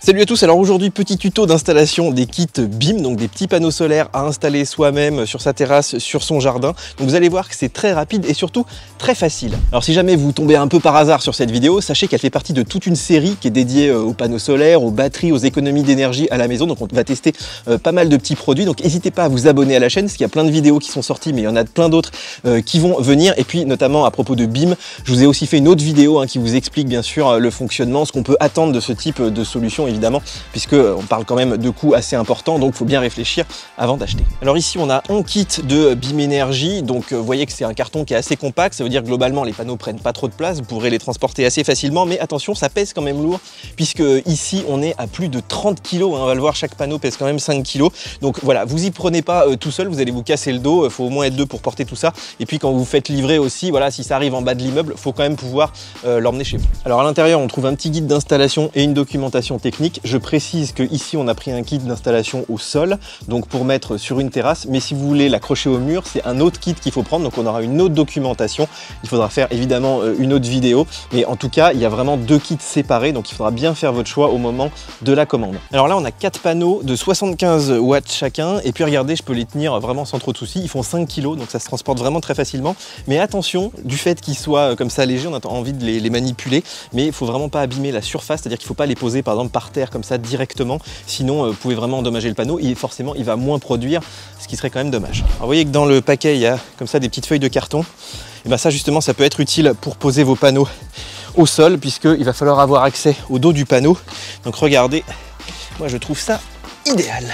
Salut à tous, alors aujourd'hui petit tuto d'installation des kits BIM, donc des petits panneaux solaires à installer soi-même sur sa terrasse, sur son jardin. Donc vous allez voir que c'est très rapide et surtout très facile. Alors si jamais vous tombez un peu par hasard sur cette vidéo, sachez qu'elle fait partie de toute une série qui est dédiée aux panneaux solaires, aux batteries, aux économies d'énergie à la maison. Donc on va tester pas mal de petits produits, donc n'hésitez pas à vous abonner à la chaîne parce qu'il y a plein de vidéos qui sont sorties, mais il y en a plein d'autres qui vont venir. Et puis notamment à propos de BIM, je vous ai aussi fait une autre vidéo qui vous explique bien sûr le fonctionnement, ce qu'on peut attendre de ce type de solution évidemment, puisque on parle quand même de coûts assez importants, donc il faut bien réfléchir avant d'acheter. Alors ici on a un kit de BIM Énergie, donc vous voyez que c'est un carton qui est assez compact, ça veut dire que globalement les panneaux prennent pas trop de place, vous pourrez les transporter assez facilement, mais attention, ça pèse quand même lourd, puisque ici on est à plus de 30 kg, on va le voir, chaque panneau pèse quand même 5 kg, donc voilà, vous y prenez pas tout seul, vous allez vous casser le dos, il faut au moins être deux pour porter tout ça, et puis quand vous faites livrer aussi, voilà, si ça arrive en bas de l'immeuble, il faut quand même pouvoir l'emmener chez vous. Alors à l'intérieur on trouve un petit guide d'installation et une documentation technique. Je précise que ici on a pris un kit d'installation au sol, donc pour mettre sur une terrasse, mais si vous voulez l'accrocher au mur, c'est un autre kit qu'il faut prendre, donc on aura une autre documentation. Il faudra faire évidemment une autre vidéo, mais en tout cas il y a vraiment deux kits séparés, donc il faudra bien faire votre choix au moment de la commande. Alors là on a 4 panneaux de 75 watts chacun, et puis regardez, je peux les tenir vraiment sans trop de soucis, ils font 5 kg, donc ça se transporte vraiment très facilement, mais attention, du fait qu'ils soient comme ça légers, on a envie de les manipuler, mais il faut vraiment pas abîmer la surface, c'est-à-dire qu'il ne faut pas les poser par exemple par terre comme ça directement, sinon vous pouvez vraiment endommager le panneau et forcément il va moins produire, ce qui serait quand même dommage. Alors, vous voyez que dans le paquet il y a comme ça des petites feuilles de carton, et bien ça justement ça peut être utile pour poser vos panneaux au sol, puisqu'il va falloir avoir accès au dos du panneau, donc regardez, moi je trouve ça idéal.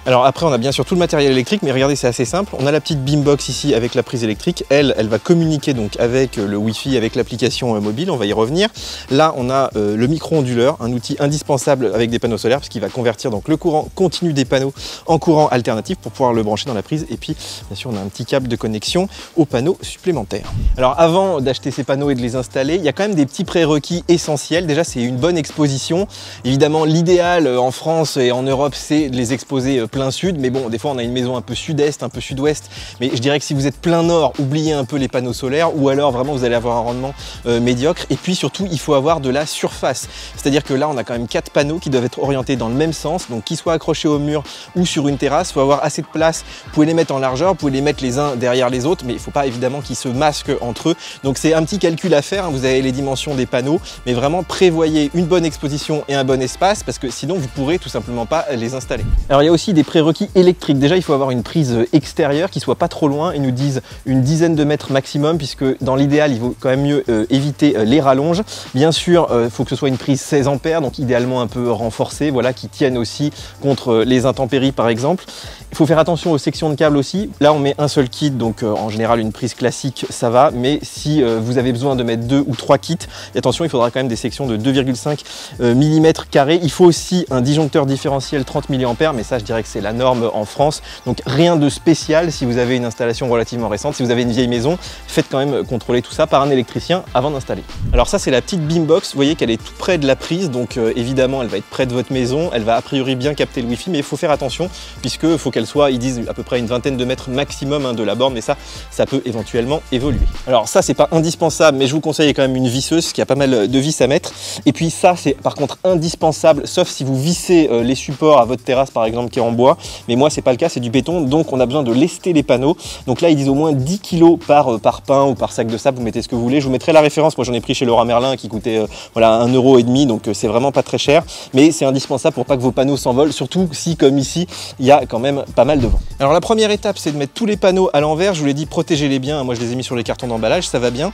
Alors après on a bien sûr tout le matériel électrique, mais regardez, c'est assez simple. On a la petite BIMbox ici avec la prise électrique, elle va communiquer donc avec le Wi-Fi, avec l'application mobile, on va y revenir. Là on a le micro-onduleur, un outil indispensable avec des panneaux solaires, parce qu'il va convertir donc le courant continu des panneaux en courant alternatif pour pouvoir le brancher dans la prise. Et puis bien sûr on a un petit câble de connexion aux panneaux supplémentaires. Alors avant d'acheter ces panneaux et de les installer, il y a quand même des petits prérequis essentiels. Déjà c'est une bonne exposition. Évidemment l'idéal en France et en Europe c'est de les exposer plein sud, mais bon, des fois on a une maison un peu sud-est, un peu sud-ouest, mais je dirais que si vous êtes plein nord, oubliez un peu les panneaux solaires, ou alors vraiment vous allez avoir un rendement médiocre. Et puis surtout il faut avoir de la surface, c'est-à-dire que là on a quand même 4 panneaux qui doivent être orientés dans le même sens, donc qu'ils soient accrochés au mur ou sur une terrasse, il faut avoir assez de place. Vous pouvez les mettre en largeur, vous pouvez les mettre les uns derrière les autres, mais il ne faut pas évidemment qu'ils se masquent entre eux, donc c'est un petit calcul à faire, vous avez les dimensions des panneaux, mais vraiment prévoyez une bonne exposition et un bon espace, parce que sinon vous pourrez tout simplement pas les installer. Alors il y a aussi des prérequis électriques. Déjà il faut avoir une prise extérieure qui soit pas trop loin, ils nous disent une dizaine de mètres maximum, puisque dans l'idéal il vaut quand même mieux éviter les rallonges. Bien sûr il faut que ce soit une prise 16 ampères, donc idéalement un peu renforcée, voilà, qui tienne aussi contre les intempéries par exemple. Il faut faire attention aux sections de câbles aussi. Là on met un seul kit, donc en général une prise classique ça va, mais si vous avez besoin de mettre 2 ou 3 kits, attention, il faudra quand même des sections de 2,5 mm². Il faut aussi un disjoncteur différentiel 30 mA, mais ça je dirais que c'est la norme en France, donc rien de spécial. Si vous avez une installation relativement récente, si vous avez une vieille maison, faites quand même contrôler tout ça par un électricien avant d'installer. Alors ça c'est la petite BIMbox, vous voyez qu'elle est tout près de la prise, donc évidemment elle va être près de votre maison, elle va a priori bien capter le Wi-Fi, mais il faut faire attention, puisque faut qu'elle soit, ils disent à peu près une vingtaine de mètres maximum de la borne, mais ça peut éventuellement évoluer. Alors ça c'est pas indispensable, mais je vous conseille quand même une visseuse, qui a pas mal de vis à mettre. Et puis ça c'est par contre indispensable, sauf si vous vissez les supports à votre terrasse par exemple qui est en bois, mais moi c'est pas le cas, c'est du béton, donc on a besoin de lester les panneaux. Donc là ils disent au moins 10 kg par pain ou par sac de sable, vous mettez ce que vous voulez. Je vous mettrai la référence, moi j'en ai pris chez Leroy Merlin qui coûtait voilà 1,5 €, donc c'est vraiment pas très cher, mais c'est indispensable pour pas que vos panneaux s'envolent, surtout si comme ici il y a quand même pas mal de vent. Alors la première étape c'est de mettre tous les panneaux à l'envers, je vous l'ai dit, protégez-les bien, moi je les ai mis sur les cartons d'emballage, ça va bien.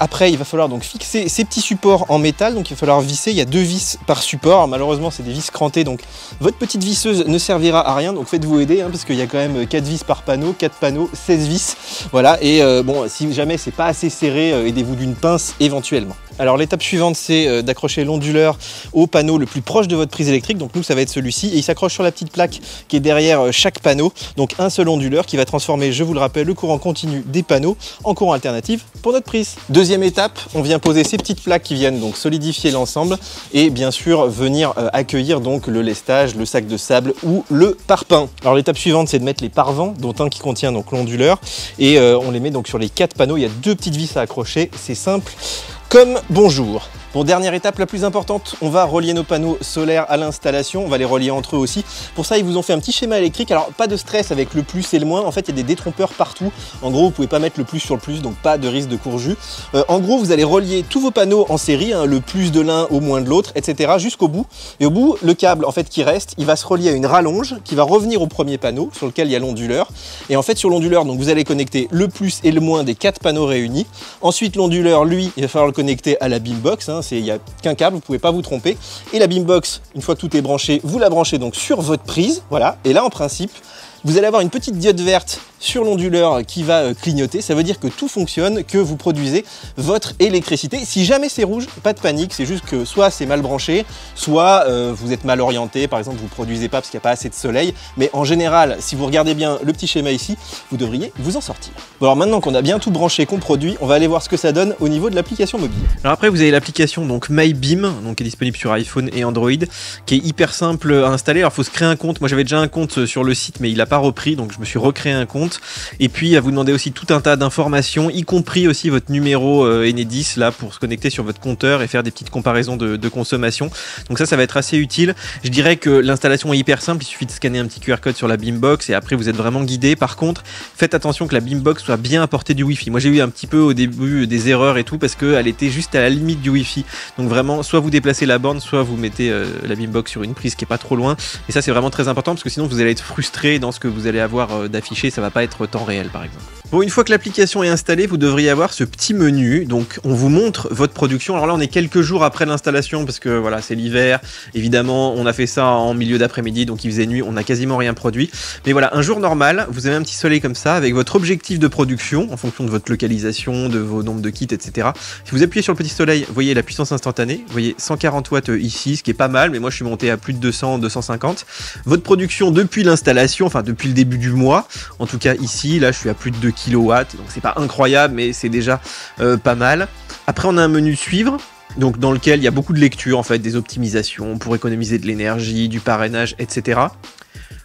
Après il va falloir donc fixer ces petits supports en métal, donc il va falloir visser, il y a 2 vis par support. Alors, malheureusement c'est des vis crantées, donc votre petite visseuse ne servira à rien, donc faites-vous aider, parce qu'il y a quand même 4 vis par panneau, 4 panneaux, 16 vis, voilà, et bon, si jamais c'est pas assez serré, aidez-vous d'une pince éventuellement. Alors l'étape suivante c'est d'accrocher l'onduleur au panneau le plus proche de votre prise électrique, donc nous ça va être celui-ci, et il s'accroche sur la petite plaque qui est derrière chaque panneau, donc un seul onduleur qui va transformer, je vous le rappelle, le courant continu des panneaux en courant alternatif pour notre prise. Deuxième étape, on vient poser ces petites plaques qui viennent donc solidifier l'ensemble, et bien sûr venir accueillir donc le lestage, le sac de sable ou le parpaing. Alors l'étape suivante c'est de mettre les parevents, dont un qui contient donc l'onduleur, et on les met donc sur les 4 panneaux. Il y a 2 petites vis à accrocher, c'est simple comme bonjour. Bon, dernière étape la plus importante, on va relier nos panneaux solaires à l'installation, on va les relier entre eux aussi. Pour ça, ils vous ont fait un petit schéma électrique. Alors, pas de stress avec le plus et le moins. En fait, il y a des détrompeurs partout. En gros, vous pouvez pas mettre le plus sur le plus, donc pas de risque de courjus. En gros, vous allez relier tous vos panneaux en série, hein, le plus de l'un au moins de l'autre, etc. jusqu'au bout. Et au bout, le câble, en fait, qui reste, il va se relier à une rallonge qui va revenir au premier panneau sur lequel il y a l'onduleur. Et en fait, sur l'onduleur, donc vous allez connecter le plus et le moins des 4 panneaux réunis. Ensuite, l'onduleur, lui, il va falloir le connecter à la Beambox. Hein, il n'y a qu'un câble, vous ne pouvez pas vous tromper. Et la Beambox, une fois que tout est branché, vous la branchez donc sur votre prise. Voilà. Et là, en principe, vous allez avoir une petite diode verte sur l'onduleur qui va clignoter. Ça veut dire que tout fonctionne, que vous produisez votre électricité. Si jamais c'est rouge, pas de panique, c'est juste que soit c'est mal branché, soit vous êtes mal orienté, par exemple vous ne produisez pas parce qu'il n'y a pas assez de soleil. Mais en général, si vous regardez bien le petit schéma ici, vous devriez vous en sortir. Bon, alors maintenant qu'on a bien tout branché, qu'on produit, on va aller voir ce que ça donne au niveau de l'application mobile. Alors après, vous avez l'application donc MyBeam, donc qui est disponible sur iPhone et Android, qui est hyper simple à installer. Alors il faut se créer un compte. Moi j'avais déjà un compte sur le site, mais il n'a pas repris, donc je me suis recréé un compte. Et puis à vous demander aussi tout un tas d'informations, y compris aussi votre numéro Enedis là pour se connecter sur votre compteur et faire des petites comparaisons de consommation. Donc ça va être assez utile. Je dirais que l'installation est hyper simple, il suffit de scanner un petit QR code sur la Beambox et après vous êtes vraiment guidé. Par contre, faites attention que la Beambox soit bien à portée du Wi-Fi. Moi j'ai eu un petit peu au début des erreurs et tout parce qu'elle était juste à la limite du Wi-Fi. Donc vraiment, soit vous déplacez la borne, soit vous mettez la Beambox sur une prise qui est pas trop loin. Et ça c'est vraiment très important parce que sinon vous allez être frustré dans ce que vous allez avoir d'affiché, ça va pas être temps réel par exemple. Bon, une fois que l'application est installée, vous devriez avoir ce petit menu. Donc, on vous montre votre production. Alors là, on est quelques jours après l'installation parce que voilà, c'est l'hiver. Évidemment, on a fait ça en milieu d'après-midi, donc il faisait nuit. On n'a quasiment rien produit. Mais voilà, un jour normal, vous avez un petit soleil comme ça avec votre objectif de production en fonction de votre localisation, de vos nombres de kits, etc. Si vous appuyez sur le petit soleil, vous voyez la puissance instantanée. Vous voyez 140 watts ici, ce qui est pas mal. Mais moi, je suis monté à plus de 200, 250. Votre production depuis l'installation, enfin depuis le début du mois. En tout cas, ici, là, je suis à plus de 2 kilowatts, donc c'est pas incroyable, mais c'est déjà pas mal. Après, on a un menu suivre, donc dans lequel il y a beaucoup de lectures, en fait, des optimisations pour économiser de l'énergie, du parrainage, etc.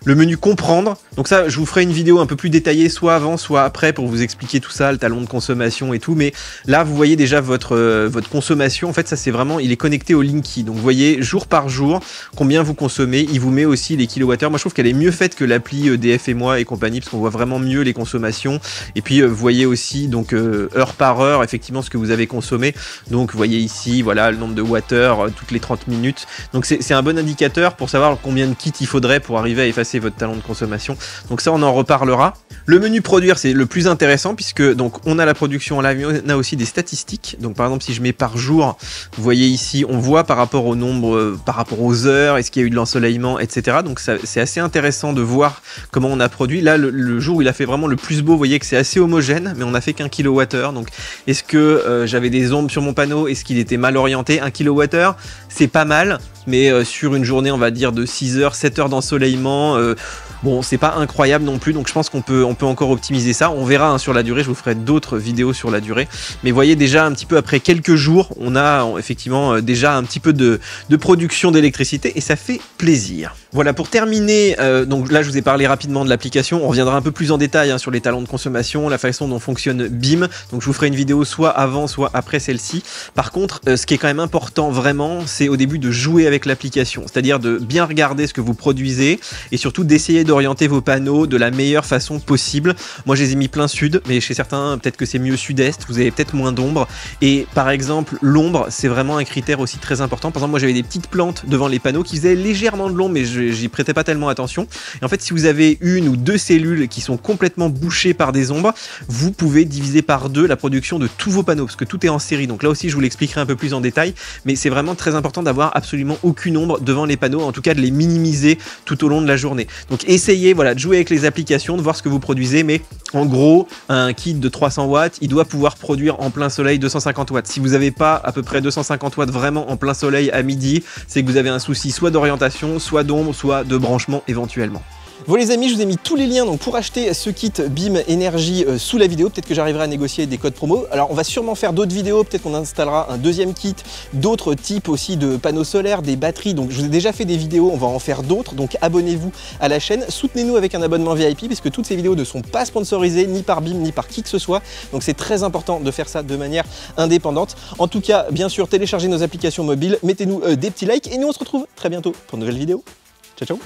Le menu comprendre, donc ça je vous ferai une vidéo un peu plus détaillée soit avant soit après pour vous expliquer tout ça, le talon de consommation et tout, mais là vous voyez déjà votre consommation, en fait ça c'est vraiment, il est connecté au Linky, donc vous voyez jour par jour combien vous consommez, il vous met aussi les kilowattheures. Moi je trouve qu'elle est mieux faite que l'appli EDF et moi et compagnie parce qu'on voit vraiment mieux les consommations et puis vous voyez aussi donc heure par heure effectivement ce que vous avez consommé, donc vous voyez ici voilà le nombre de wattheures toutes les 30 minutes, donc c'est un bon indicateur pour savoir combien de kits il faudrait pour arriver à effacer votre talon de consommation. Donc ça on en reparlera. Le menu produire c'est le plus intéressant puisque donc on a la production là, mais on a aussi des statistiques. Donc par exemple si je mets par jour, vous voyez ici on voit par rapport au nombre, par rapport aux heures, est-ce qu'il y a eu de l'ensoleillement, etc. Donc c'est assez intéressant de voir comment on a produit. Là le jour où il a fait vraiment le plus beau, vous voyez que c'est assez homogène, mais on a fait qu'un kilowattheure. Donc est-ce que j'avais des ombres sur mon panneau, est-ce qu'il était mal orienté? 1 kilowattheure c'est pas mal, mais sur une journée on va dire de 6 heures, 7 heures d'ensoleillement, bon c'est pas incroyable non plus, donc je pense qu'on peut encore optimiser ça. On verra hein, sur la durée, je vous ferai d'autres vidéos sur la durée, mais voyez déjà un petit peu après quelques jours on a effectivement déjà un petit peu de production d'électricité et ça fait plaisir. Voilà, pour terminer, donc là je vous ai parlé rapidement de l'application, on reviendra un peu plus en détail hein, sur les talons de consommation, la façon dont fonctionne Beam, donc je vous ferai une vidéo soit avant soit après celle-ci. Par contre ce qui est quand même important vraiment, c'est au début de jouer avec l'application, c'est-à-dire de bien regarder ce que vous produisez et surtout d'essayer d'orienter vos panneaux de la meilleure façon possible. Moi je les ai mis plein sud, mais chez certains peut-être que c'est mieux sud-est, vous avez peut-être moins d'ombre, et par exemple l'ombre c'est vraiment un critère aussi très important. Par exemple moi j'avais des petites plantes devant les panneaux qui faisaient légèrement de l'ombre, mais j'y prêtais pas tellement attention, et en fait si vous avez une ou deux cellules qui sont complètement bouchées par des ombres, vous pouvez diviser par deux la production de tous vos panneaux, parce que tout est en série, donc là aussi je vous l'expliquerai un peu plus en détail, mais c'est vraiment très important d'avoir absolument aucune ombre devant les panneaux, en tout cas de les minimiser tout au long de la journée. Donc essayez voilà, de jouer avec les applications, de voir ce que vous produisez, mais en gros un kit de 300 watts il doit pouvoir produire en plein soleil 250 watts. Si vous n'avez pas à peu près 250 watts vraiment en plein soleil à midi, c'est que vous avez un souci soit d'orientation, soit d'ombre, soit de branchement éventuellement. Bon les amis, je vous ai mis tous les liens donc, pour acheter ce kit BIM Énergie sous la vidéo. Peut-être que j'arriverai à négocier des codes promo. Alors on va sûrement faire d'autres vidéos, peut-être qu'on installera un deuxième kit, d'autres types aussi de panneaux solaires, des batteries. Donc je vous ai déjà fait des vidéos, on va en faire d'autres. Donc abonnez-vous à la chaîne, soutenez-nous avec un abonnement VIP puisque toutes ces vidéos ne sont pas sponsorisées ni par BIM ni par qui que ce soit. Donc c'est très important de faire ça de manière indépendante. En tout cas, bien sûr, téléchargez nos applications mobiles, mettez-nous des petits likes et nous on se retrouve très bientôt pour une nouvelle vidéo. Ciao ciao.